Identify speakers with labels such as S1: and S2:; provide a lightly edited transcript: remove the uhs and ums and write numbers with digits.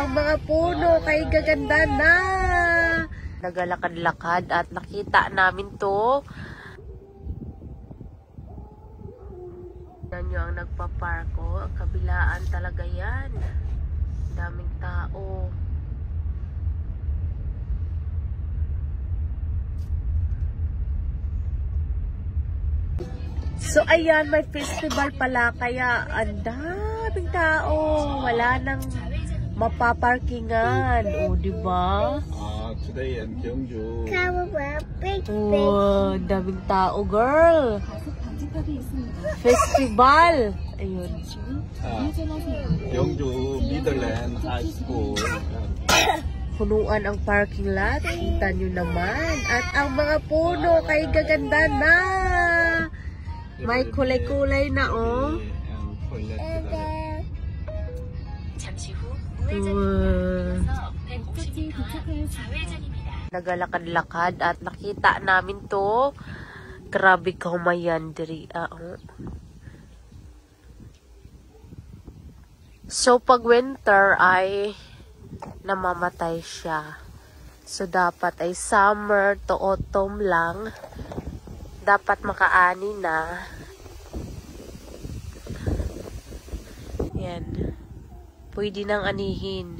S1: Ang mga puno kay gaganda na. Nagalakad-lakad at nakita namin to. Yan nyo ang nagpaparko. Kabilaan talaga yan. Daming tao. So ayan, may festival pala kaya ang daming tao. Wala nang mapaparkingan. O, diba?
S2: Today in Gyeongju.
S1: Oh, daming tao, girl. Festival. Ayun.
S2: Gyeongju Midland High School.
S1: Punuan ang parking lot. Kita nyo naman. At ang mga puno kay gaganda na. May kulay-kulay na, oh. Nagalakad-lakad at nakita namin to. Grabe kaumayan diri. So pag winter ay namamatay siya. So dapat ay summer to autumn lang. Dapat makaani na. Yan. Pwede nang anihin.